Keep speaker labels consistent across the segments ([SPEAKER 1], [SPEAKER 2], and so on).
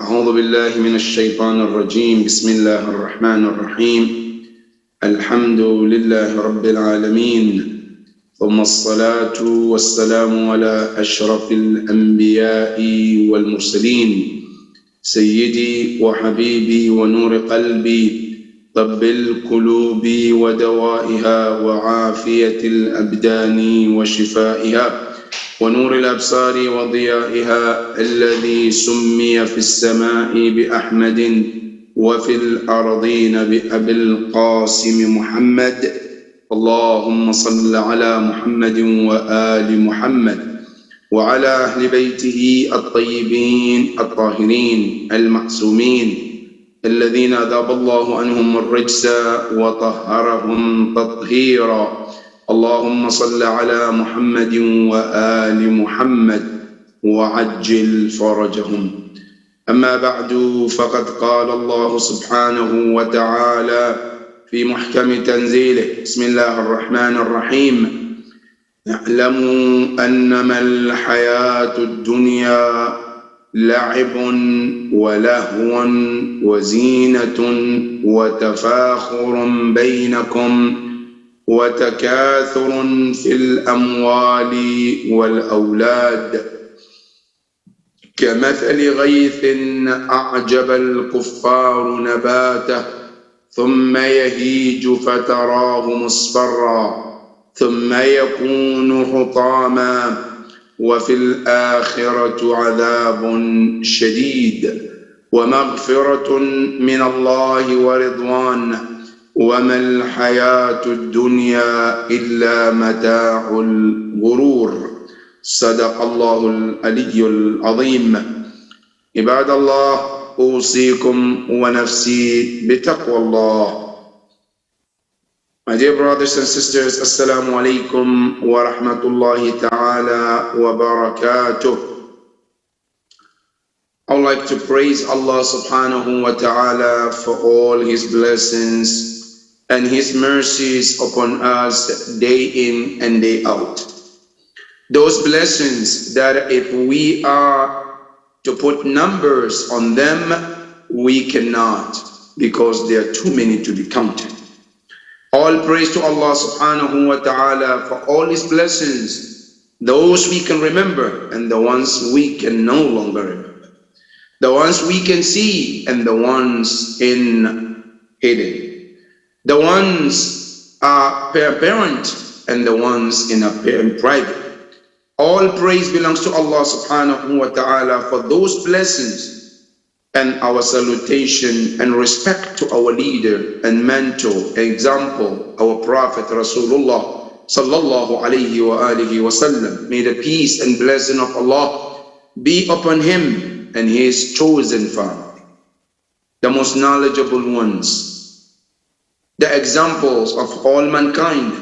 [SPEAKER 1] أعوذ بالله من الشيطان الرجيم. بسم الله الرحمن الرحيم. الحمد لله رب العالمين، ثم الصلاة والسلام على أشرف الأنبياء والمرسلين، سيدي وحبيبي ونور قلبي، طب القلوب ودوائها وعافية الأبدان وشفائها ونور الأبصار وضيائها، الذي سمي في السماء بأحمد وفي الأرضين بأبي القاسم محمد. اللهم صل على محمد وآل محمد وعلى أهل بيته الطيبين الطاهرين المعصومين، الذين أذاب الله عنهم الرجس وطهرهم تطهيرا. اللهم صل على محمد وآل محمد وعجل فرجهم. أما بعد، فقد قال الله سبحانه وتعالى في محكم تنزيله: بسم الله الرحمن الرحيم. اعلموا أنما الحياة الدنيا لعب ولهو وزينة وتفاخر بينكم وتكاثر في الأموال والأولاد، كمثل غيث أعجب الكفار نباته ثم يهيج فتراه مصفرا ثم يكون حطاما وفي الآخرة عذاب شديد ومغفرة من الله ورضوان، وما الحياة الدنيا إلا متاع الغرور. صدق الله العلي العظيم. عباد الله، أوصيكم ونفسي بتقوى الله. My dear brothers and sisters, Assalamu alaikum wa rahmatullahi ta'ala wa barakatuh. I would like to praise Allah subhanahu wa ta'ala for all His blessings and His mercies upon us day in and day out. Those blessings that if we are to put numbers on them, we cannot, because there are too many to be counted. All praise to Allah subhanahu wa ta'ala for all His blessings, those we can remember and the ones we can no longer remember, the ones we can see and the ones in hidden, the ones are apparent and the ones in private. All praise belongs to Allah subhanahu wa ta'ala for those blessings, and our salutation and respect to our leader and mentor, example, our Prophet Rasulullah sallallahu alayhi wa alihi wa sallam. May the peace and blessing of Allah be upon him and his chosen family, the most knowledgeable ones, the examples of all mankind.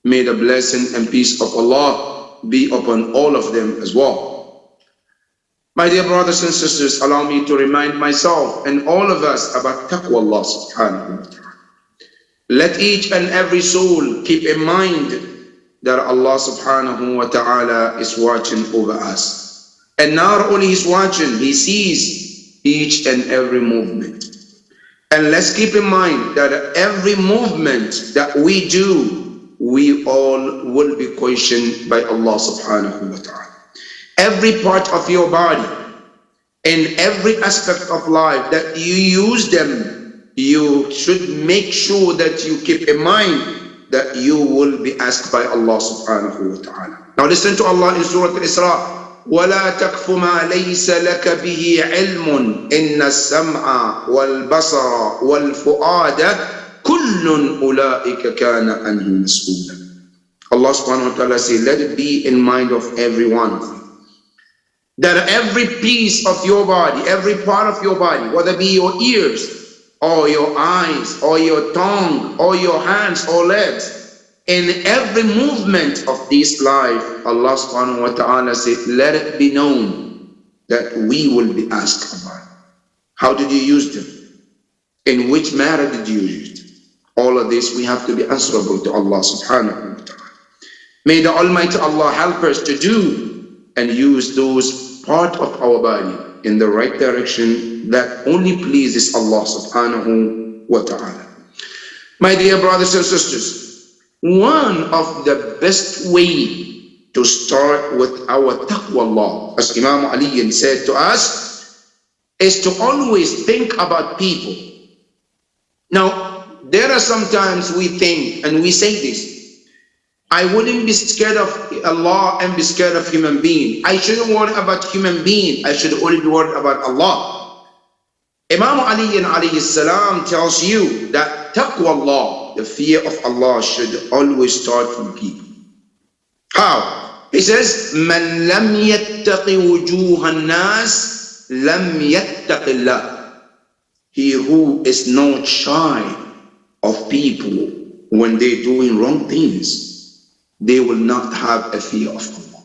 [SPEAKER 1] May the blessing and peace of Allah be upon all of them as well. My dear brothers and sisters, allow me to remind myself and all of us about taqwa Allah subhanahu wa ta'ala. Let each and every soul keep in mind that Allah subhanahu wa ta'ala is watching over us. And not only He's watching, He sees each and every movement. And let's keep in mind that every movement that we do, we all will be questioned by Allah subhanahu wa ta'ala. Every part of your body and every aspect of life that you use them, you should make sure that you keep in mind that you will be asked by Allah subhanahu wa ta'ala. Now listen to Allah in Surah Al-Isra. وَلَا تَقْفُ مَا لَيْسَ لَكَ بِهِ عِلْمٌ إِنَّ السَّمْعَ وَالْبَصَرَ وَالْفُؤَادَ كُلٌّ أُولَٰئِكَ كَانَ عَنْهُ مَسْئُولًا. Allah subhanahu wa ta'ala says, let it be in mind of every one of you that every piece of your body, every part of your body, whether it be your ears or your eyes or your tongue or your hands or legs, in every movement of this life, Allah subhanahu wa ta'ala said, let it be known that we will be asked about it. How did you use them? In which manner did you use them? All of this we have to be answerable to Allah subhanahu wa ta'ala. May the Almighty Allah help us to do and use those part of our body in the right direction that only pleases Allah subhanahu wa ta'ala. My dear brothers and sisters, one of the best way to start with our taqwa Allah, as Imam Ali said to us, is to always think about people. Now, there are sometimes we think and we say this, I wouldn't be scared of Allah and be scared of human being. I shouldn't worry about human being. I should only be worried about Allah. Imam Ali alayhi salam tells you that taqwa Allah, the fear of Allah, should always start from people. How? He says, "Man lam yattaqi wujuha nas, lam yattaqi Allah." He who is not shy of people when they're doing wrong things, they will not have a fear of Allah.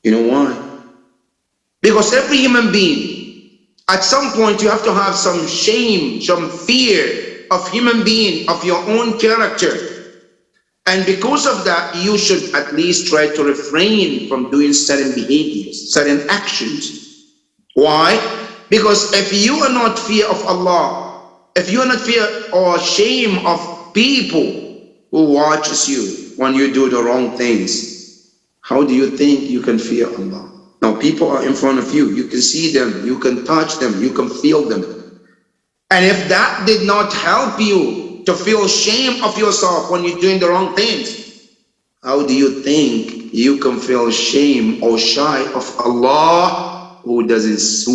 [SPEAKER 1] You know why? Because every human being, at some point you have to have some shame, some fear of human being, of your own character. And because of that, you should at least try to refrain from doing certain behaviors, certain actions. Why? Because if you are not fear of Allah, if you are not fear or shame of people who watches you when you do the wrong things, how do you think you can fear Allah? Now people are in front of you, you can see them, you can touch them, you can feel them. And if that did not help you to feel shame of yourself when you're doing the wrong things, how do you think you can feel shame or shy of Allah who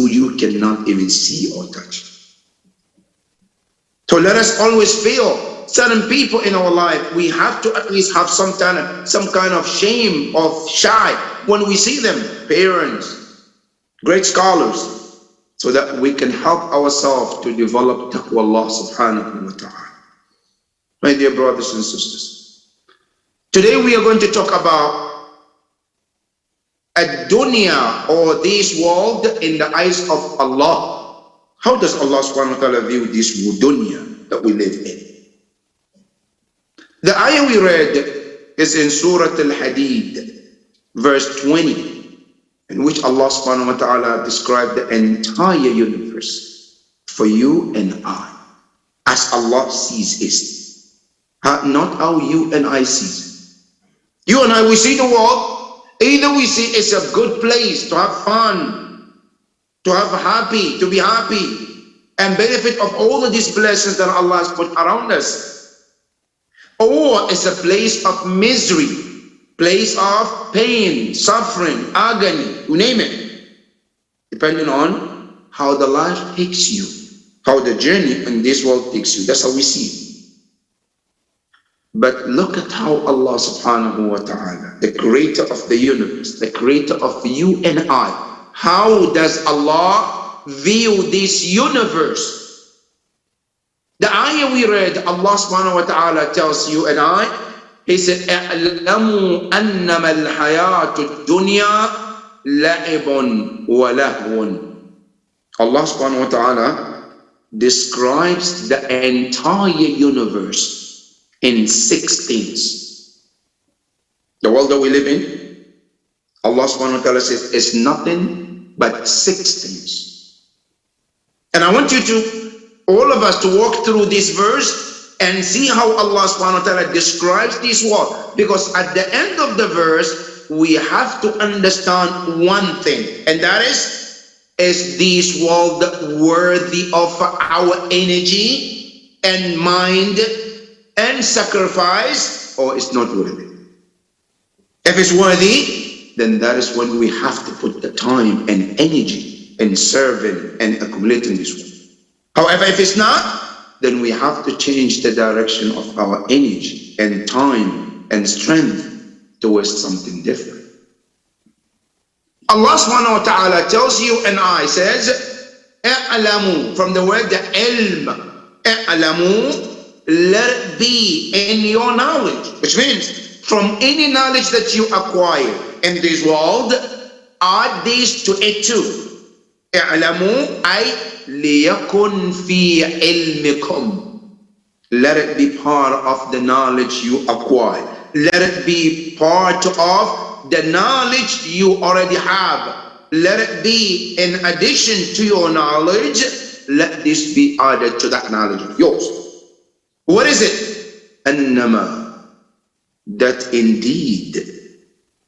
[SPEAKER 1] you cannot even see or touch? So let us always feel certain people in our life, we have to at least have some kind of shame or shy when we see them, parents, great scholars, so that we can help ourselves to develop taqwa Allah subhanahu wa ta'ala. My dear brothers and sisters, today we are going to talk about a dunya, or this world, in the eyes of Allah. How does Allah subhanahu wa ta'ala view this dunya that we live in? The ayah we read is in Surah Al-Hadid, verse 20, in which Allah subhanahu wa ta'ala described the entire universe for you and I, as Allah sees it, not how you and I see it. You and I, we see the world, either we see it's a good place to have fun, to be happy, and benefit of all of these blessings that Allah has put around us, or it's a place of misery, place of pain, suffering, agony, you name it, depending on how the life takes you, how the journey in this world takes you. That's how we see it. But look at how Allah subhanahu wa ta'ala, the creator of the universe, the creator of you and I, how does Allah view this universe? The ayah we read, Allah subhanahu wa ta'ala tells you and I, He said, اعلموا أنما الحياة الدنيا لعب ولهو. Allah subhanahu wa ta'ala describes the entire universe in 6 things. The world that we live in, Allah subhanahu wa ta'ala says, is nothing but 6 things. And I want you to, all of us, to walk through this verse and see how Allah subhanahu wa ta'ala describes this world. Because at the end of the verse, we have to understand one thing, and that is this world worthy of our energy and mind and sacrifice, or it's not worthy? If it's worthy, then that is when we have to put the time and energy in serving and accumulating this world. However, if it's not, then we have to change the direction of our energy and time and strength towards something different. Allah subhanahu wa ta'ala tells you and I, says, "I'lamu," from the word the ilm, "I'lamu," let it be in your knowledge, which means from any knowledge that you acquire in this world, add this to it too. "I'lamu," لِيَكُنْ فِي عِلْمِكُمْ. Let it be part of the knowledge you acquire. Let it be part of the knowledge you already have. let it be in addition to your knowledge. Let this be added to that knowledge of yours. What is it? Annama, that indeed,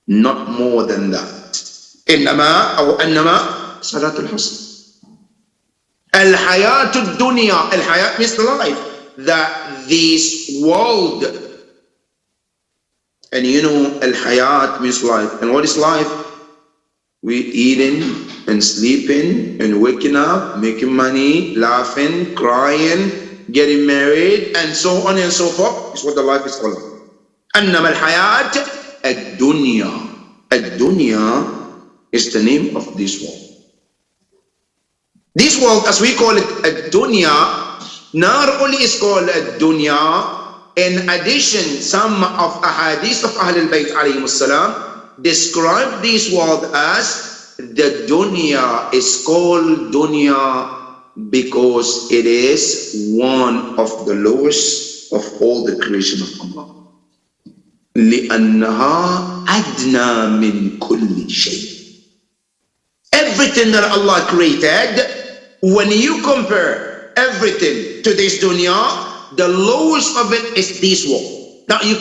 [SPEAKER 1] not more than that. Innama or annama, salatul husn. Al-hayatud dunya, al-hayat means life, that this world. And you know, al-hayat means life. And what is life? We eating and sleeping and waking up, making money, laughing, crying, getting married, and so on and so forth. Is what the life is all about. Annama al-hayat ad-dunya. Ad-dunya is the name of this world. This world, as we call it ad-dunya, not only is called ad-dunya, in addition, some of ahadith of Ahlul Bayt alayhim as-salam describe this world as the dunya. Is called dunya because it is one of the lowest of all the creation of Allah. لأنها أدنى من كل شيء. Everything that Allah created, when you compare everything to this dunya, the lowest of it is this world. Now you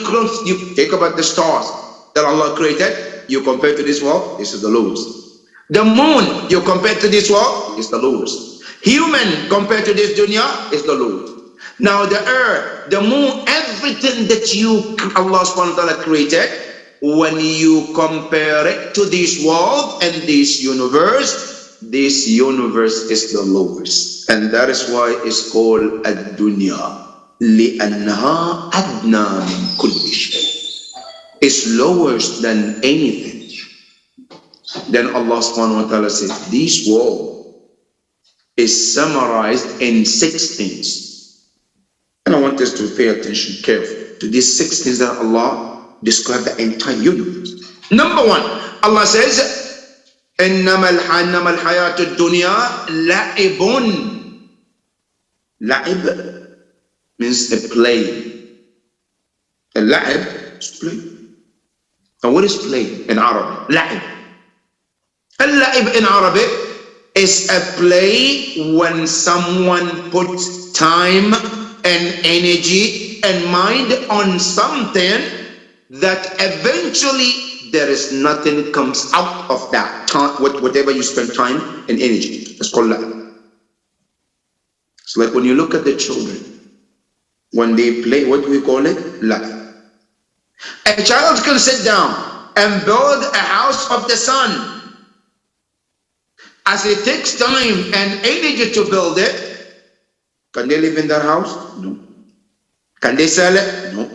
[SPEAKER 1] think about the stars that Allah created, you compare to this world, this is the lowest. The moon, you compare to this world, is the lowest. Human compared to this dunya is the lowest. Now the earth, the moon, everything that Allah subhanahu wa ta'ala created, when you compare it to this world and this universe is the lowest. And that is why it's called ad-dunya. لأنها أدنى من كل شيء. It's lower than anything. Then Allah subhanahu wa ta'ala says, this world is summarized in 6 things. And I want us to pay attention carefully to these 6 things that Allah described the entire universe. Number 1, Allah says, إنما الحياة الدنيا لعب. لعب means a play. A la'ib is play. And what is play in Arabic? La'ib. Al-la'ib in Arabic is a play when someone puts time and energy and mind on something that eventually there is nothing comes out of that time, whatever you spend time and energy. That's called la'ib. It's like when you look at the children, when they play, what do we call it? La'ib. A child can sit down and build a house of the sun. As it takes time and energy to build it, can they live in that house? No. Can they sell it? No.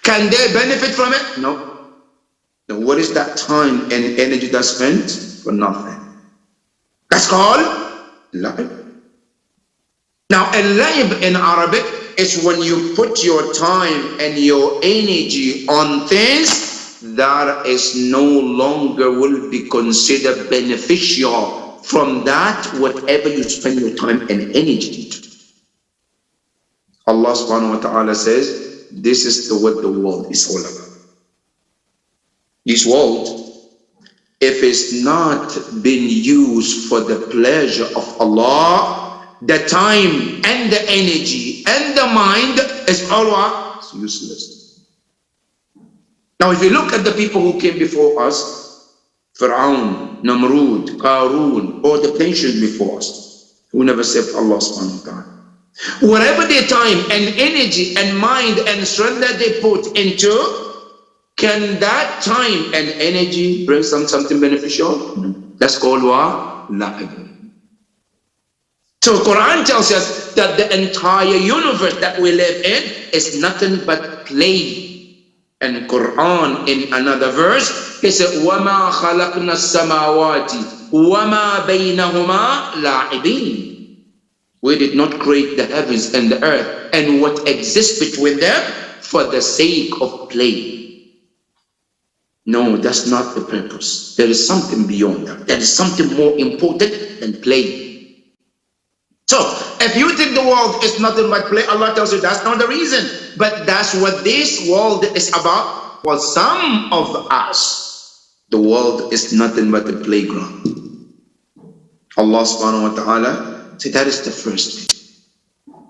[SPEAKER 1] Can they benefit from it? No. Then what is that time and energy that's spent? For nothing. That's called la'ib. Now, a la'ib in Arabic is when you put your time and your energy on things that is no longer will be considered beneficial from that, whatever you spend your time and energy to. Allah subhanahu wa ta'ala says, this is what the world is all about. This world, if it's not been used for the pleasure of Allah, the time and the energy and the mind is always useless. Now if you look at the people who came before us, Fir'aun, Namrud, Qarun, all the nations before us, who never served Allah subhanahu wa ta'ala. Whatever their time and energy and mind and strength that they put into, can that time and energy bring something beneficial? No. That's called what? La'ib. So Quran tells us that the entire universe that we live in is nothing but play. And Quran in another verse, he said, وَمَا خَلَقْنَا السَّمَاوَاتِ وَمَا بَيْنَهُمَا لَاعِبِينَ. We did not create the heavens and the earth and what exists between them for the sake of play. No, that's not the purpose. There is something beyond that. There is something more important than play. So, if you think the world is nothing but play, Allah tells you that's not the reason. But that's what this world is about. Well, some of us, The world is nothing but a playground. Allah subhanahu wa ta'ala said that is the first thing.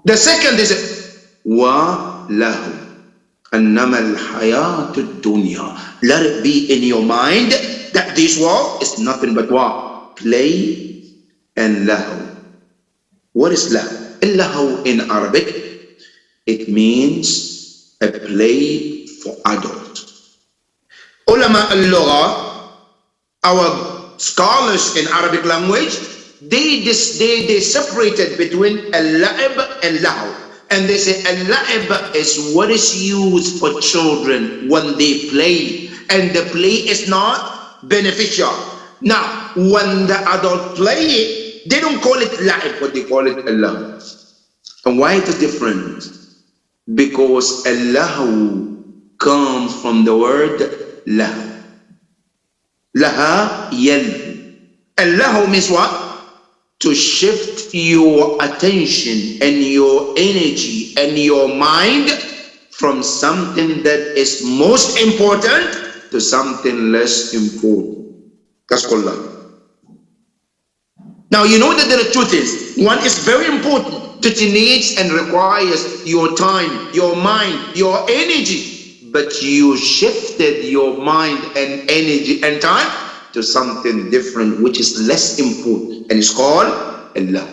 [SPEAKER 1] The second is وَلَهُ أَنَّمَا الْحَيَاةُ الدُّنْيَا. Let it be in your mind that this world is nothing but what? Play and lahu. What is lahu? Lahu in Arabic, it means a play for adult. Ulama al-Lugha, our scholars in Arabic language, they separated between al-la'ib and lahu. And they say al-la'ib is what is used for children when they play, and the play is not beneficial. Now, when the adult play it, they don't call it la'ib, but they call it al-lahu. And why is it different? Because al-lahu comes from the word lahu. Laha yalhu. Al-lahu means what? To shift your attention and your energy and your mind from something that is most important to something less important. That's called love. Now you know that there are two things. One is very important that it needs and requires your time, your mind, your energy, but you shifted your mind and energy and time to something different which is less important, and it's called Allah.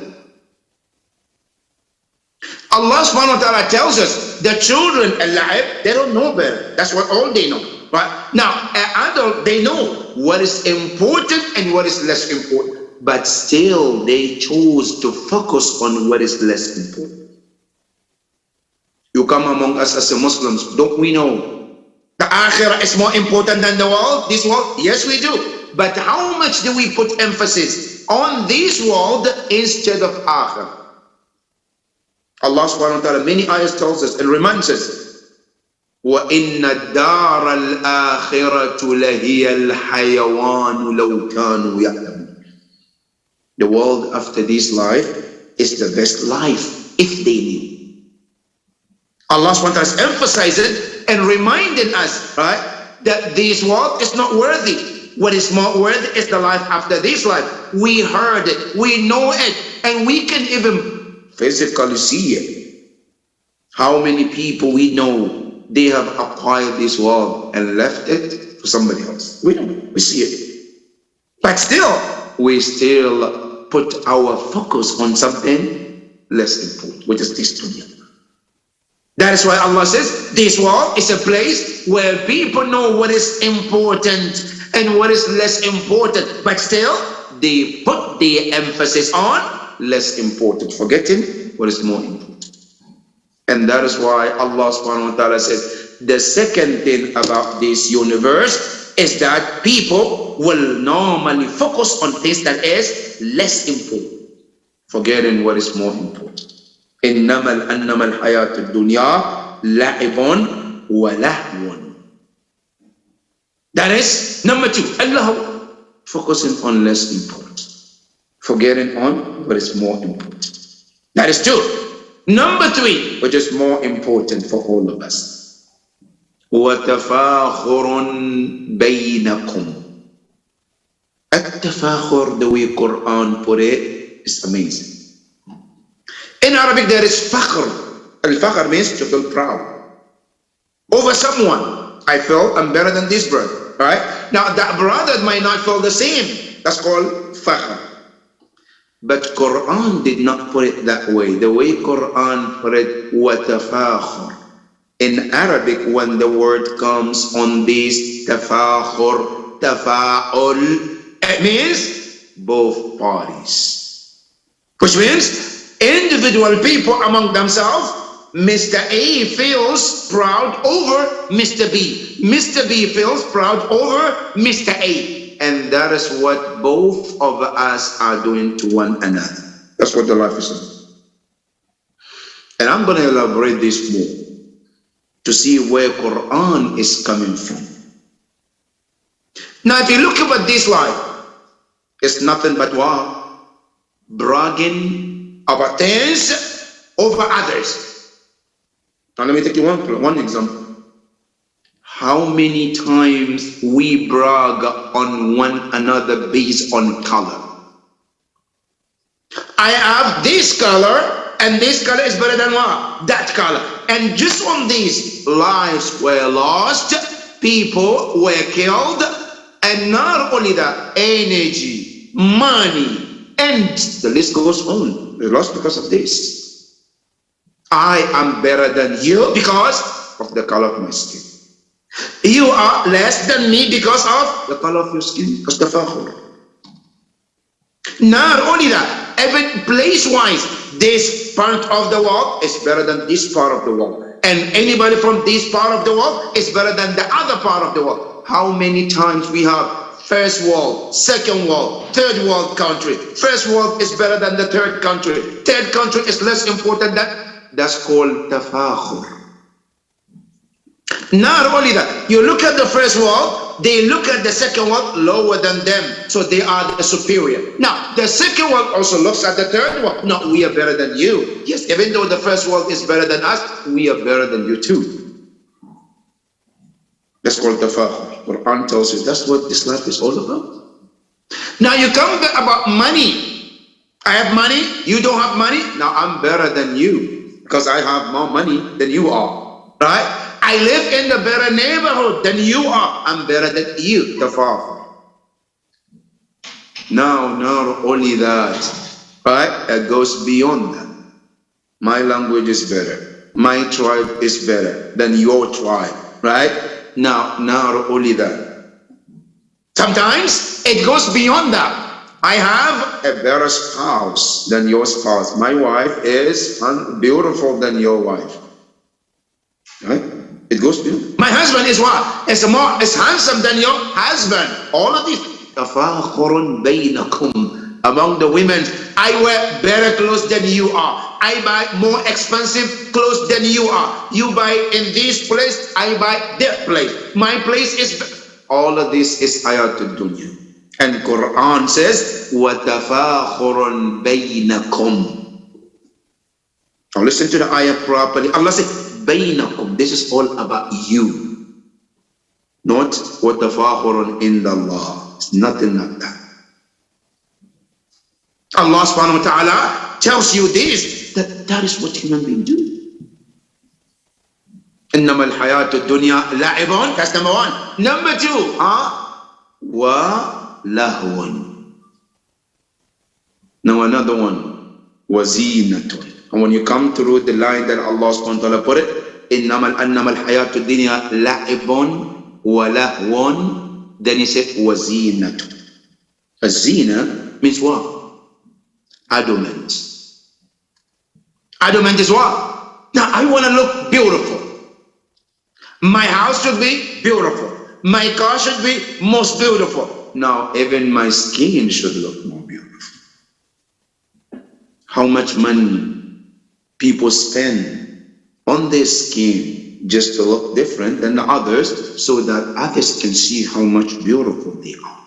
[SPEAKER 1] Allah subhanahu wa ta'ala tells us the children, al-la'ib, they don't know better. That's what all they know. Right? Now, an adult, they know what is important and what is less important, but still they choose to focus on what is less important. You come among us as Muslims, don't we know the akhirah is more important than the world? This world? Yes, we do. But how much do we put emphasis on this world instead of akhirah? Allah subhanahu wa ta'ala many ayahs tells us and reminds us, وَإِنَّ الدَّارَ الْآخِرَةُ لَهِيَ الْحَيَوَانُ لَوْ كَانُوا يَعْلَمُونَ. The world after this life is the best life if they knew. Allah subhanahu wa ta'ala is emphasizing and reminding us, right, that this world is not worthy. What is more worthy is the life after this life. We heard it, we know it, and we can even physically see it. How many people we know, they have acquired this world and left it for somebody else. We know, we see it. But still, we still put our focus on something less important, which is this dunya. That is why Allah says, this world is a place where people know what is important and what is less important, but still they put the emphasis on less important, forgetting what is more important. And that is why Allah subhanahu wa ta'ala says the second thing about this universe is that people will normally focus on things that is less important, forgetting what is more important. إنما الحياة الدنيا لعب ولهو. That is number two, Allah, focusing on less important, forgetting on what is more important. That is two. Number three, which is more important for all of us, وَتَفَاخُرٌ بَيْنَكُمْ. At-tafakhur, the way Quran put it, is amazing. In Arabic, there is fakhr. Al-fakhr means to feel proud over someone. I feel I'm better than this brother. Right? Now that brother might not feel the same. That's called fakhr. But Quran did not put it that way. The way Quran put it, وَتَفَاخُرْ. In Arabic, when the word comes on this tafakhur, tafa'ul, it means both parties. Which means individual people among themselves, Mr. A feels proud over Mr. B. Mr. B feels proud over Mr. A. And that is what both of us are doing to one another. That's what the life is saying. And I'm going to elaborate this more to see where Quran is coming from. Now, if you look at this life, it's nothing but what? Bragging about things over others. Now let me take you one example. how many times we brag on one another based on color. I have this color, and this color is better than what? That color. And just on this, lives were lost, people were killed, and not only that, energy, money, and the list goes on. They lost because of this. I am better than you because of the color of my skin. You are less than me because of the color of your skin. Because the fakhur. Not only that, even place-wise, this part of the world is better than this part of the world. And anybody from this part of the world is better than the other part of the world. How many times we have first world, second world, third world country. First world is better than the third country. Third country is less important than, that's called tafakhur. Not only that, you look at the first world, they look at the second world lower than them, so they are the superior. Now, the second world also looks at the third world. No, we are better than you. Yes, even though the first world is better than us, we are better than you too. That's called tafakhur. Quran tells you that's what this life is all about. Now you come back about money. I have money, you don't have money. Now I'm better than you because I have more money than you are, right? I live in a better neighborhood than you are. I'm better than you, tafakhur. Now, not only that, right? It goes beyond that. My language is better. My tribe is better than your tribe, right? Now, not only that. Sometimes it goes beyond that. I have a better spouse than your spouse. My wife is beautiful than your wife, right? It goes beyond. My husband is what? Is handsome than your husband. All of this. Tafakhurun bainakum. Among the women, I wear better clothes than you are. I buy more expensive clothes than you are. You buy in this place, I buy that place. My place is better. All of this is ayatul dunya. And Quran says, وَتَفَاخُرٌ بَيْنَكُمْ. Now listen to the ayah properly. Allah says, بَيْنَكُمْ. This is all about you. Not وَتَفَاخُرٌ إِنَّ اللَّهِ. It's nothing like that. Allah subhanahu wa ta'ala tells you this, that is what human beings do. إِنَّمَا الْحَيَاةُ الدُّنْيَا لَعِبٌ. That's number one. Number two, وَلَهْوٌ. Now another one, وَزِينَةٌ. And when you come through the line that Allah subhanahu wa ta'ala put it, إِنَّمَا الْحَيَاةُ الدُّنْيَا لَعِبٌ وَلَهْوٌ, then he said, وَزِينَةٌ. A zina means what? Adornment. Adornment is what? Now I want to look beautiful. My house should be beautiful. My car should be most beautiful. Now even my skin should look more beautiful. How much money people spend on their skin just to look different than the others, so that others can see how much beautiful they are.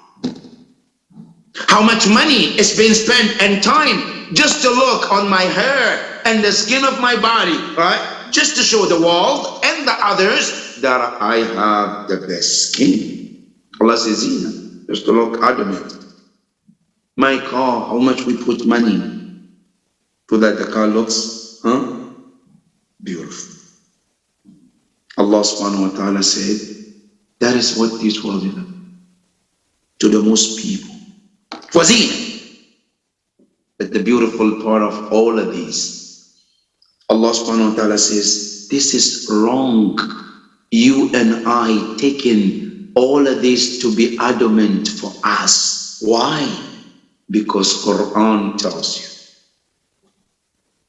[SPEAKER 1] How much money is being spent and time just to look on my hair and the skin of my body, right? Just to show the world and the others that I have the best skin. Allah says, zina, just to look adamant. My car, how much we put money so that the car looks beautiful. Allah subhanahu wa ta'ala said, that is what this world is about. To the most people. For zina. But the beautiful part of all of these, Allah subhanahu wa ta'ala says, this is wrong. You and I taking all of this to be adamant for us. Why? Because Quran tells you,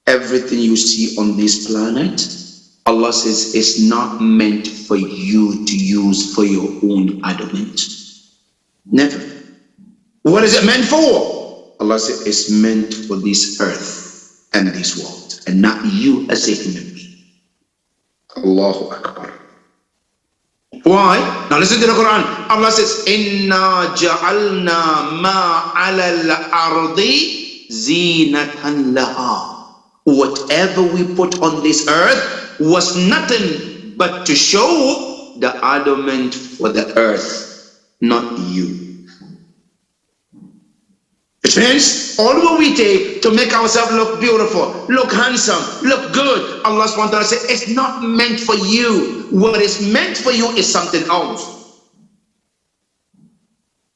[SPEAKER 1] everything you see on this planet, Allah says, is not meant for you to use for your own adamant. Never. What is it meant for? Allah says, it's meant for this earth and this world, and not you as a human being. Allahu Akbar. Why? Now listen to the Quran. Allah says, Inna ja'alna ma 'ala al-ardi zinatan laha. Whatever we put on this earth was nothing but to show the adornment for the earth, not you. It means all what we take to make ourselves look beautiful, look handsome, look good, Allah subhanahu wa ta'ala says it's not meant for you. What is meant for you is something else.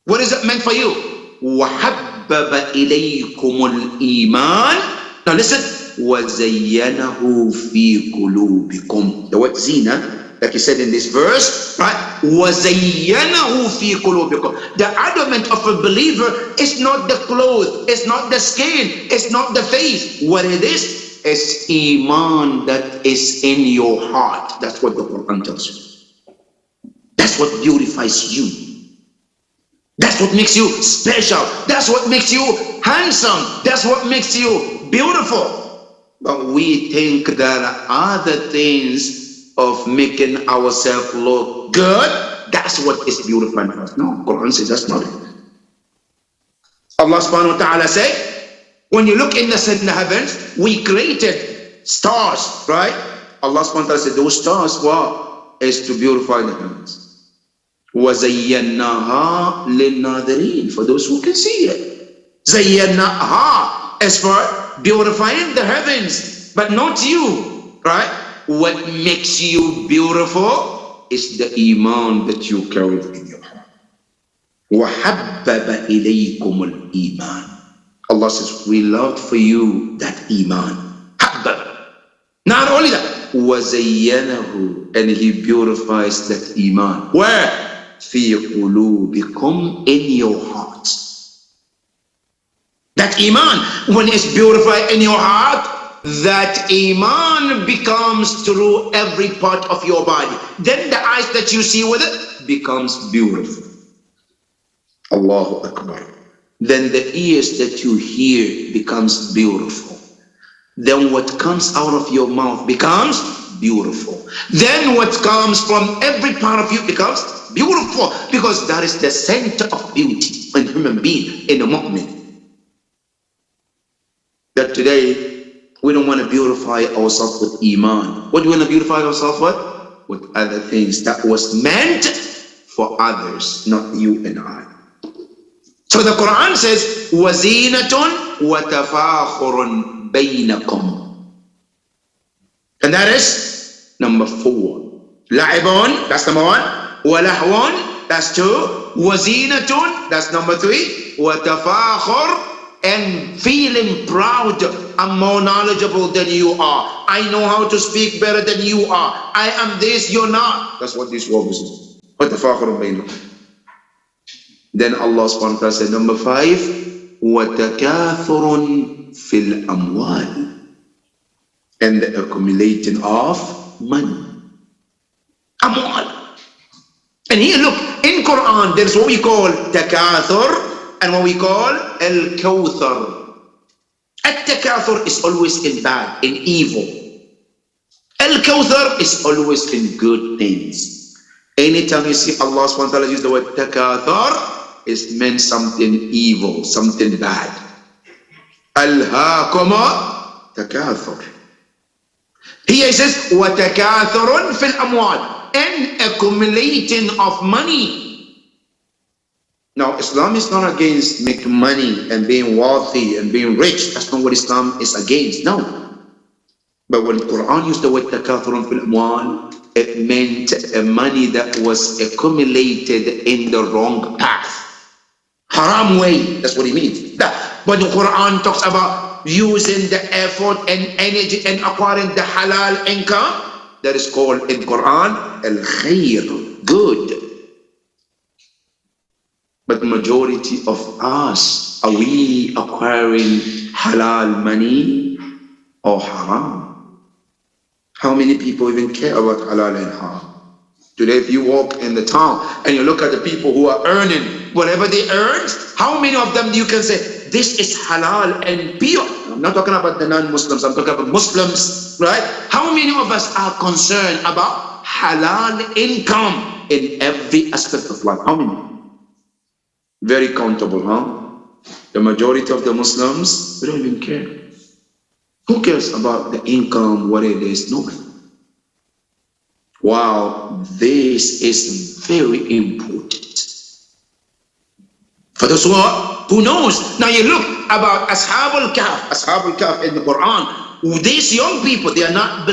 [SPEAKER 1] What is it meant for you? وَحَبَّبَ إِلَيْكُمُ الْإِيمَانِ. Now listen. وَزَيَّنَهُ فِي قُلُوبِكُمْ. The word zina, like he said in this verse, right? وَزَيَّنَهُ فِي قُلُوبِكُمْ. The adornment of a believer is not the clothes, it's not the skin, it's not the face. What it is iman that is in your heart. That's what the Quran tells you. That's what beautifies you. That's what makes you special. That's what makes you handsome. That's what makes you beautiful. But we think there are other things of making ourselves look good. That's what is beautifying us. No, Quran says that's not it. Allah subhanahu wa ta'ala said, when you look in the heavens, we created stars, right? Allah subhanahu wa ta'ala said those stars what is to beautify the heavens. وَزَيَّنَّاهَا لِلنَّاظِرِينَ, for those who can see it. زَيَّنَّاهَا is for beautifying the heavens, but not you, right? What makes you beautiful is the iman that you carry in your heart. وَحَبَّبَ إِلَيْكُمُ الْإِيمَانِ. Allah says, we loved for you that iman. حَبَّبَ. Not only that, وَزَيَّنَهُ, and He beautifies that iman. Where? فِي قُلُوبِكُمْ, in your hearts. That iman, when it's beautified in your heart, that iman becomes through every part of your body. Then the eyes that you see with it becomes beautiful. Allahu Akbar. Then the ears that you hear becomes beautiful. Then what comes out of your mouth becomes beautiful. Then what comes from every part of you becomes beautiful, because that is the center of beauty in a human being, in a mu'min. That today we don't want to beautify ourselves with iman. What do we want to beautify ourselves with? With other things that was meant for others, not you and I. So the Quran says, وَزِينَةٌ وَتَفَاخُرٌ بَيْنَكُمْ. And that is number 4. لَعِبٌ, that's number 1. وَلَهْوٌ, that's 2. وَزِينَةٌ, that's number 3. وَتَفَاخُرٌ, and feeling proud. I'm more knowledgeable than you are. I know how to speak better than you are. I am this, you're not. That's what this word is. Then Allah subhanahu wa ta'ala said, number 5, وَتَكَاثُرٌ فِي الْأَمْوَالِ, and the accumulating of money. Amwal. And here look, in Quran there's what we call takathur and what we call al-kawthar. Al-takathur is always in bad, in evil. Al-kawthar is always in good things. Anytime you see Allah subhanahu wa ta'ala use the word takathur, it meant something evil, something bad. Alhaakum takathur. Here it says, وَتَكَاثُرٌ فِي الْأَمْوَالِ, and accumulating of money. Now, Islam is not against making money and being wealthy and being rich. That's not what Islam is against, no. But when the Quran used the word takathurun fil amwal, it meant money that was accumulated in the wrong path. Haram way, that's what it means. But the Quran talks about using the effort and energy and acquiring the halal income. That is called in Quran al-khair, good. But the majority of us, are we acquiring halal money or haram? How many people even care about halal and haram? Today, if you walk in the town and you look at the people who are earning whatever they earn, how many of them you can say, this is halal and pure? I'm not talking about the non-Muslims, I'm talking about Muslims, right? How many of us are concerned about halal income in every aspect of life? How many? Very countable, huh? The majority of the Muslims, they don't even care. Who cares about the income, what it is? Nobody. Wow, this is very important. For those who knows. Now you look about Ashab al-Kahf in the Quran. These young people, they are not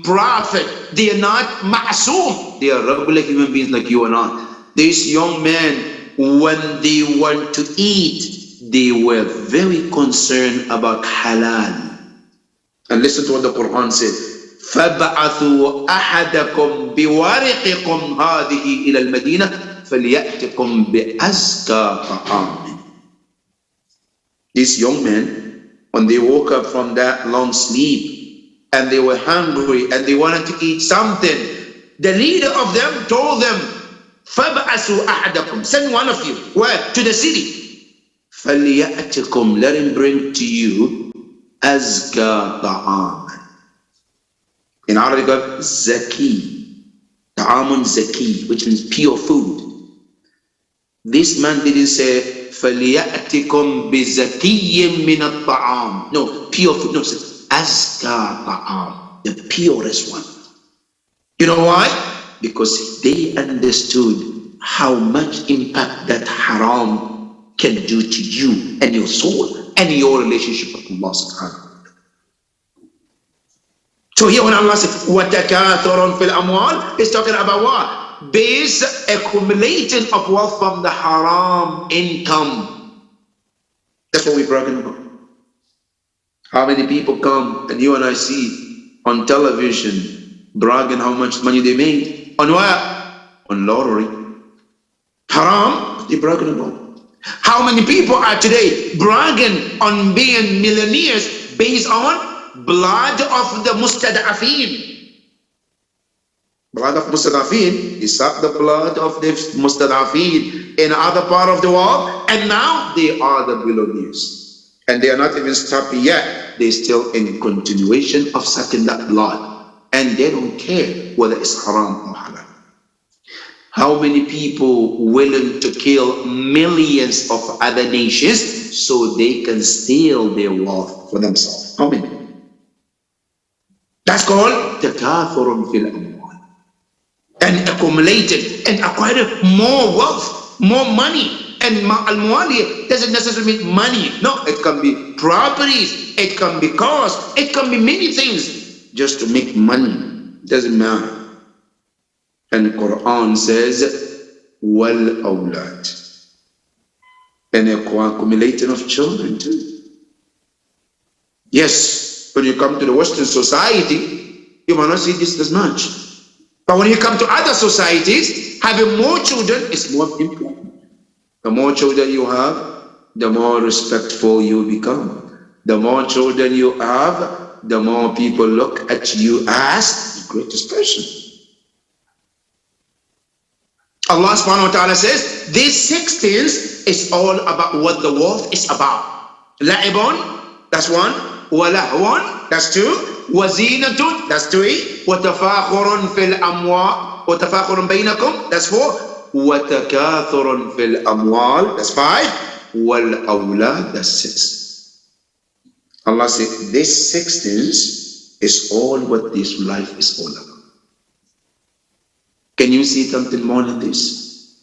[SPEAKER 1] prophet, they are not ma'soom. They are regular human beings like you and I. These young men, when they want to eat, they were very concerned about halal. And listen to what the Quran said. فَابْعَثُوا أَحَدَكُمْ بِوَارِقِكُمْ هَذِهِ إِلَى الْمَدِينَةِ فَلْيَأْتِكُمْ بِأَزْكَى طَعَامٍ. These young men, when they woke up from that long sleep and they were hungry and they wanted to eat something, the leader of them told them, فَابْعَثُوا أَحَدَكُمْ, send one of you. Where? To the city. فَلْيَأْتِكُمْ, let him bring to you أَزْكَى طَعَامٍ. In Arabic, Zaki, Ta'amun Zaki, which means pure food. This man didn't say, فَلْيَأْتِكُمْ بِزَكِيٍّ مِّنَ الطَّعَامِ. No, pure food. No, it says, أَزْكَى طَعَامٍ, the purest one. You know why? Because they understood how much impact that haram can do to you and your soul and your relationship with Allah subhanahu. So here when Allah says, وَتَكَاثُرٌ فِي الْأَمْوَالِ, it's talking about what? Base accumulating of wealth from the haram income. That's what we're bragging about. How many people come and you and I see on television bragging how much money they made? On what? On lottery. Haram, they're bragging about. How many people are today bragging on being millionaires based on blood of the mustada'afin? Blood of mustada'afin, he sucked the blood of the mustada'afin in other part of the world, and now they are the billionaires. And they are not even stopped yet. They're still in continuation of sucking that blood. And they don't care whether it's haram or halal. How many people willing to kill millions of other nations so they can steal their wealth for themselves? How many? That's called takathurun fil amwal. And accumulated and acquired more wealth, more money. And al-muwali doesn't necessarily mean money. No, it can be properties, it can be cars, it can be many things just to make money. It doesn't matter. And the Quran says, wal awlad. And accumulating of children too. Yes, when you come to the Western society, you might not see this as much. But when you come to other societies, having more children is more important. The more children you have, the more respectful you become. The more children you have, the more people look at you as the greatest person. Allah subhanahu wa ta'ala says, these 6 things is all about what the world is about. La'ibun, that's 1. Walahwan, that's 2. Wazinatun, that's 3. Watafakhurun fil amwa, watafakhurun bainakum, that's 4. Watakathurun fil amwal, that's 5. Wal awlad, that's 6. Allah said, these 6 things is all what this life is all about. Can you see something more than this?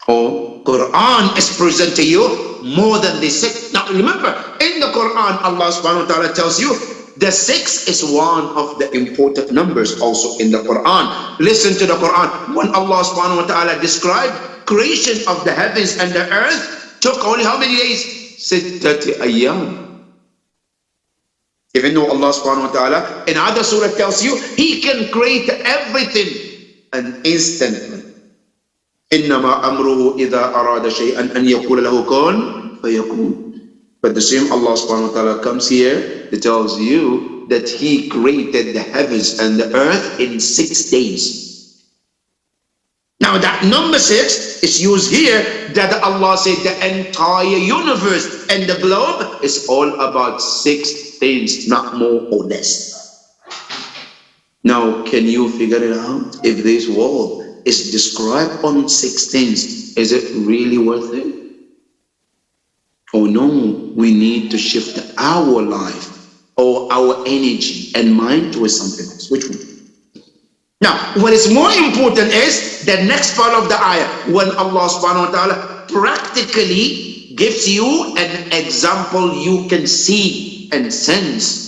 [SPEAKER 1] Or Quran is present to you more than the 6. Now remember, in the Quran, Allah subhanahu wa ta'ala tells you the 6 is one of the important numbers also in the Quran. Listen to the Quran. When Allah subhanahu wa ta'ala described creation of the heavens and the earth, took only how many days? 6 ayyam. Even though Allah subhanahu wa ta'ala in other surah tells you He can create everything and instantly. إِنَّمَا أَمْرُهُ إِذَا أَرَادَ شَيْئًا أَنْ يَقُولَ لَهُ كُن فَيَكُونُ. But the same Allah subhanahu wa ta'ala comes here, it tells you that He created the heavens and the earth in 6 days. Now that number 6 is used here, that Allah said the entire universe and the globe is all about 6 things, not more or less. Now, can you figure it out? If this world is described on 6 things, is it really worth it? Oh no, we need to shift our life or our energy and mind towards something else. Which one? Now, what is more important is the next part of the ayah, when Allah subhanahu wa ta'ala practically gives you an example you can see and sense.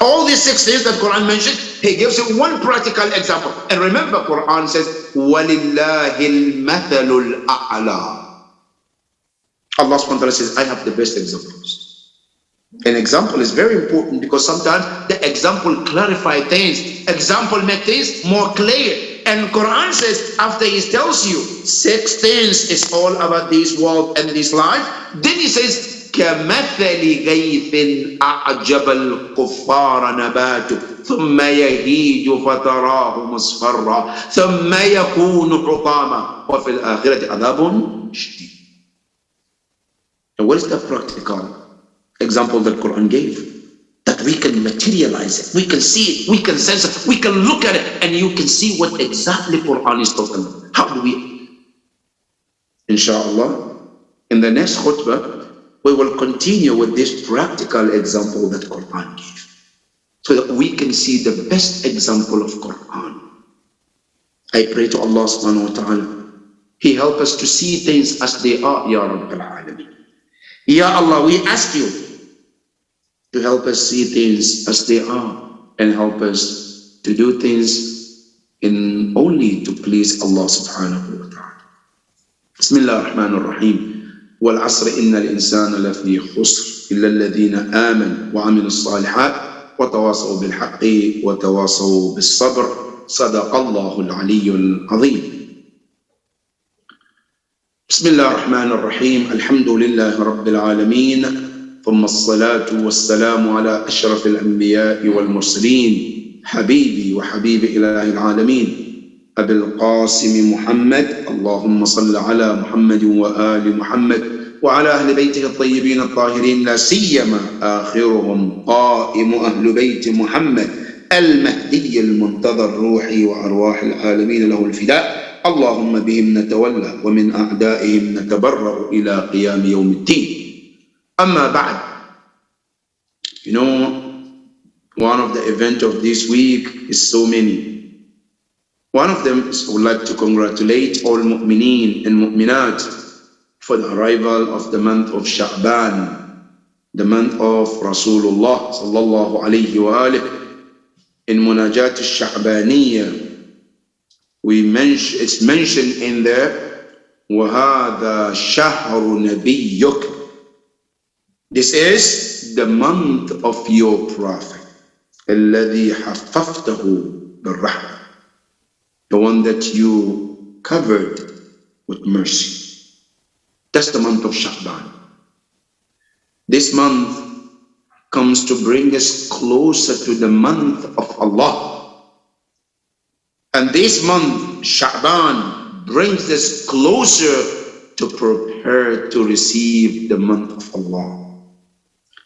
[SPEAKER 1] All these 6 things that Quran mentioned, He gives you one practical example. And remember, Quran says, وَلِلَّهِ الْمَثَلُ الْأَعْلَى. Allah subhanahu wa ta'ala says, I have the best examples. An example is very important because sometimes the example clarify things. Example make things more clear. And Quran says, after He tells you 6 things is all about this world and this life, then He says, كمثل غيث أعجب الكفار نباته ثم يهيج فتراه مصفرا ثم يكون حطاما وفي الآخرة عذاب شديد. And what is the practical example that Quran gave? That we can materialize it, we can see it, we can sense it, we can look at it, and you can see what exactly Quran is talking about. How do we? Inshallah, in the next khutbah, we will continue with this practical example that Quran gave, so that we can see the best example of Quran. I pray to Allah subhanahu wa ta'ala, He help us to see things as they are, Ya Rabbil Alameen. Ya Allah, we ask you to help us see things as they are and help us to do things in only to please Allah subhanahu wa ta'ala. Bismillah ar-Rahman ar-Rahim. والعصر إن الإنسان لفي خسر إلا الذين آمنوا وعملوا الصالحات وتواصوا بالحق وتواصوا بالصبر صدق الله العلي العظيم. بسم الله الرحمن الرحيم. الحمد لله رب العالمين ثم الصلاة والسلام على أشرف الأنبياء والمرسلين حبيبي وحبيب إله العالمين أبي القاسم محمد. اللهم صل على محمد وآل محمد وعلى أهل بيته الطيبين الطاهرين، لا سيما آخرهم قائم أهل بيت محمد المهدي المنتظر، روحي وأرواح العالمين له الفداء. اللهم بهم نتولى ومن أعدائهم نتبرأ إلى قيام يوم الدين. أما بعد, you know, one of the events of this week is so many. One of them is I would like to congratulate all mu'mineen and mu'minat for the arrival of the month of Sha'ban, the month of Rasulullah sallallahu alayhi wa alihi. In Munajat al-Sha'baniyya, it's mentioned in there, وَهَذَا شَهْرُ نَبِيُّكَ. This is the month of your prophet, الَّذِي حَفَّفْتَهُ بِالرَّحْمَةِ, the one that you covered with mercy. That's the month of Sha'ban. This month comes to bring us closer to the month of Allah. And this month, Sha'ban, brings us closer to prepare to receive the month of Allah.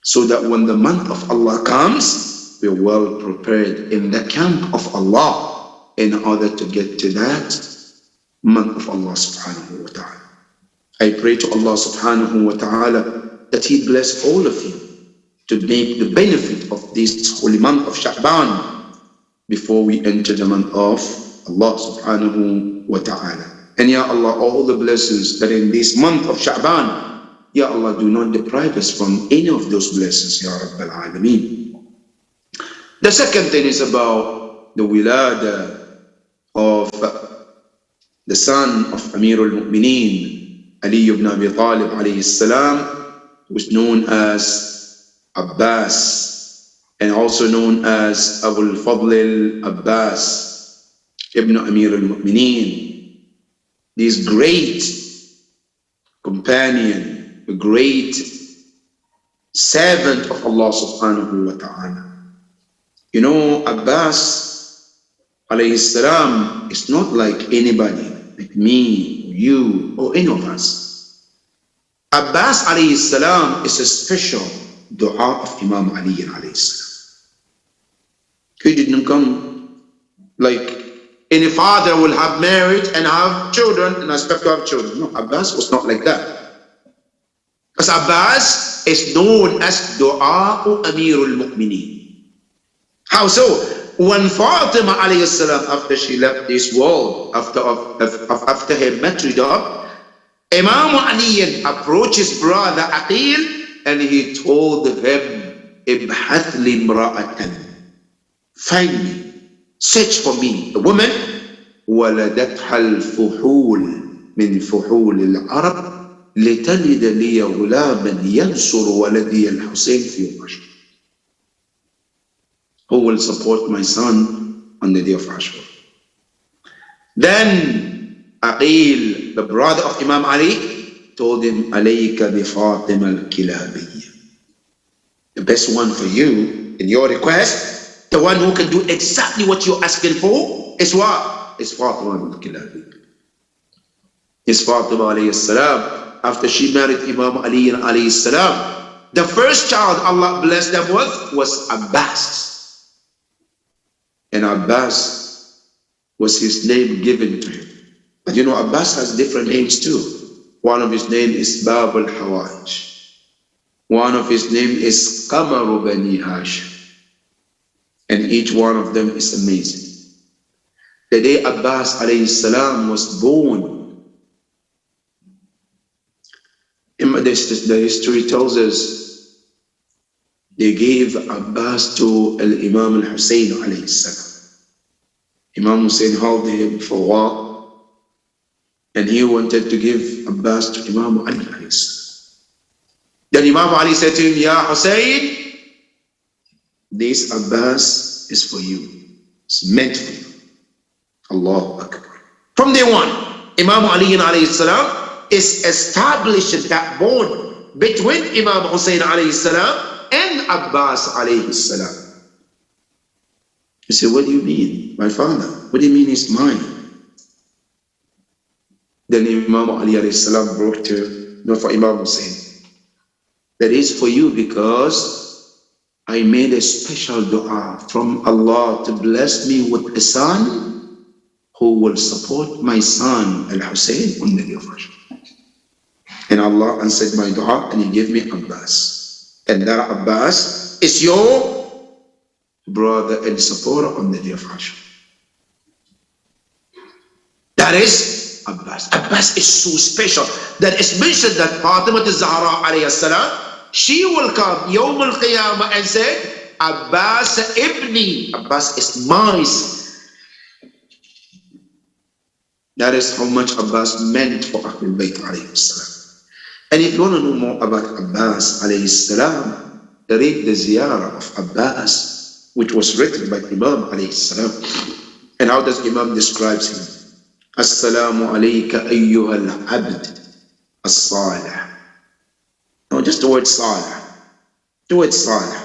[SPEAKER 1] So that when the month of Allah comes, we're well prepared in the camp of Allah in order to get to that month of Allah subhanahu wa ta'ala. I pray to Allah subhanahu wa ta'ala that He bless all of you to make the benefit of this holy month of Sha'ban before we enter the month of Allah subhanahu wa ta'ala. And Ya Allah, all the blessings that in this month of Sha'ban, Ya Allah, do not deprive us from any of those blessings, Ya Rabbil Alameen. The second thing is about the wilada of the son of Amir al-Mu'mineen, Ali ibn Abi Talib alayhi salam, who is known as Abbas, and also known as Abu al-Fadl al-Abbas ibn Amir al-Mu'mineen. This great companion, a great servant of Allah subhanahu wa ta'ala. You know, Abbas alayhi salam is not like anybody, like me, or you, or any of us. Abbas alayhi salam is a special dua of Imam Ali alayhi salam. He didn't come like any father will have married and have children and expect to have children. No, Abbas was not like that. Because Abbas is known as Du'a Amirul Mu'mineen. How so? when Fatima alayhi salam, after she left this world, after her martyrdom, Imam Ali approached his brother Aqil and he told him, Ibhath li imra'atan, find me, search for me a woman, ولدتها الفحول من فحول العرب لتلد لي غلاما ينصر ولدي الحسين في عاشور. Who will support my son on the day of Ashura? Then Aqil, the brother of Imam Ali, told him, Alayka bi Fatima al-Kilabiyya. The best one for you in your request, the one who can do exactly what you're asking for, is what? Is Fatima al-Kilabiyya. Is Fatima alayhi salam. After she married Imam Ali alayhi salam, the first child Allah blessed them with was Abbas. And Abbas was his name given to him. But you know, Abbas has different names too. One of his name is Bab al-Hawaj. One of his name is Qamaru Bani Hashim. And each one of them is amazing. The day Abbas alayhi salam was born, the history tells us they gave Abbas to Imam al-Hussein alayhi salam. Imam Hussein held him for a while, and he wanted to give Abbas to Imam Ali alayhi salam. Then Imam Ali said to him, Ya Hussein, this Abbas is for you. It's meant for you. Allahu Akbar. From day one, Imam Ali alayhi salam is established that bond between Imam Hussein alayhi salam and Abbas alayhi salam. You say, what do you mean? My father. What do you mean he's mine? Then Imam Ali alayhi salam brought to, not for Imam Hussein, that is for you because I made a special dua from Allah to bless me with a son who will support my son Al-Hussein on the day of Ashura. And Allah answered my dua and he gave me Abbas. And that Abbas is your brother and supporter on the day of Ashura. That is Abbas. Abbas is so special that it's mentioned that Fatima al-Zahra alayhi salam, she will come Yawm al-Qiyamah and say, Abbas ibni, Abbas is my son. That is how much Abbas meant for Ahlul Bayt alayhi salam. And if you want to know more about Abbas alayhi salam, read the ziyarah of Abbas, which was written by Imam alayhi salam. And how does Imam describes him? Assalamu alayka ayyuha al-abd as-salih. No, just the word salih. The word salih.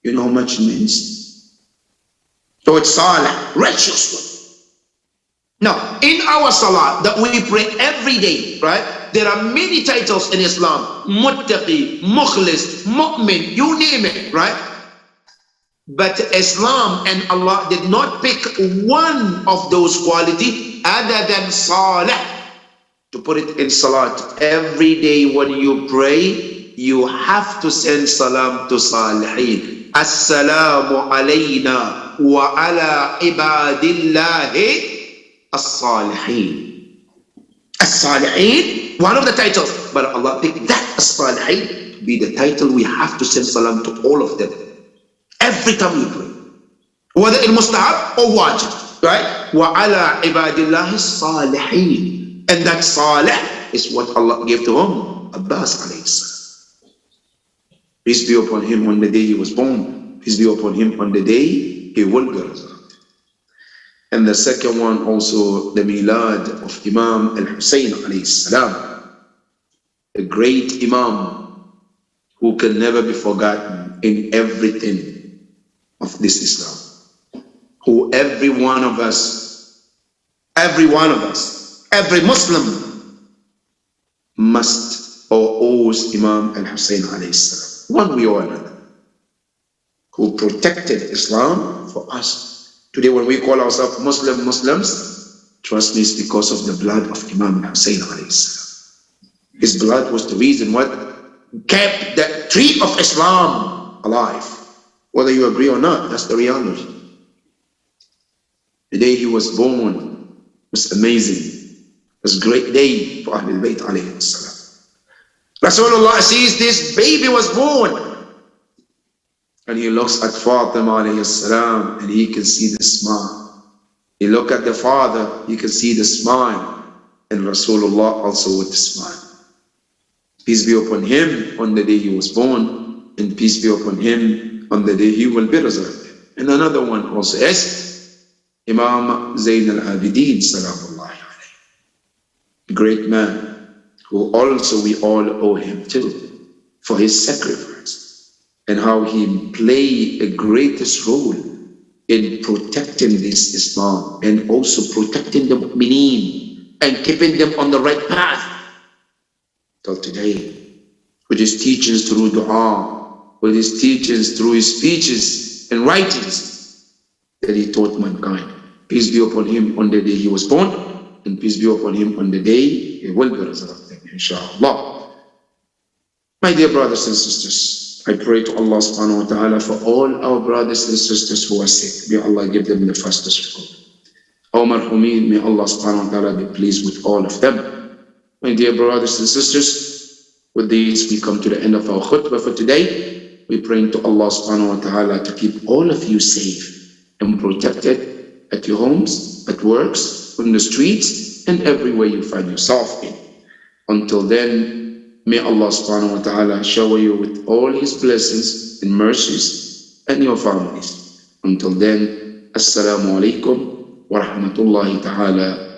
[SPEAKER 1] You know how much it means? The word salih, righteous one. Now, in our salah that we pray every day, right? There are many titles in Islam. Muttaqi, Mukhlis, Mu'min, you name it, right? But Islam and Allah did not pick one of those qualities other than Salih to put it in Salat. Every day when you pray, you have to send salam to Salihin. Assalamu alayna wa ala ibadillahi as-Salihin. As-Salihin, one of the titles, but Allah picked that as-Salihin to be the title. We have to send salam to all of them every time we pray, whether in mustahab or wajib, right? Wa ala ibadillahi as-Salihin, and that Salih is what Allah gave to him, Abbas alayhi salam. Peace be upon him on the day he was born. Peace be upon him on the day he will be resurrected. And the second one also, the milad of Imam al-Hussein alayhi salam, a great Imam who can never be forgotten in everything of this Islam. Who every one of us, every Muslim must or owes Imam al-Hussein alayhi salam, one way or another, who protected Islam for us. Today when we call ourselves Muslims, trust me, it's because of the blood of Imam al-Hussein alayhi salam. His blood was the reason what kept the tree of Islam alive. Whether you agree or not, that's the reality. The day he was born was amazing. It was a great day for Ahlul Bayt alayhi salam. Rasulullah sees this baby was born, and he looks at Fatima alayhi salam, and he can see the smile. He look at the father, he can see the smile, and Rasulullah also with the smile. Peace be upon him on the day he was born, and peace be upon him on the day he will be resurrected. And another one also is Imam Zayn al-Abidin salamullahi alayhi, a great man who also we all owe him too for his sacrifice and how he played a greatest role in protecting this Islam and also protecting the mu'mineen and keeping them on the right path till today, with his teachings through dua, with his teachings through his speeches and writings that he taught mankind. Peace be upon him on the day he was born, and peace be upon him on the day he will be resurrected, inshallah. My dear brothers and sisters, I pray to Allah subhanahu wa ta'ala for all our brothers and sisters who are sick. May Allah give them the fastest recovery. Our marhumin, may Allah subhanahu wa ta'ala be pleased with all of them. My dear brothers and sisters, with this we come to the end of our khutbah for today. We pray to Allah subhanahu wa ta'ala to keep all of you safe and protected at your homes, at works, on the streets, and everywhere you find yourself in. Until then, may Allah subhanahu wa ta'ala shower you with all His blessings and mercies and your families. Until then, Assalamu alaikum wa rahmatullahi ta'ala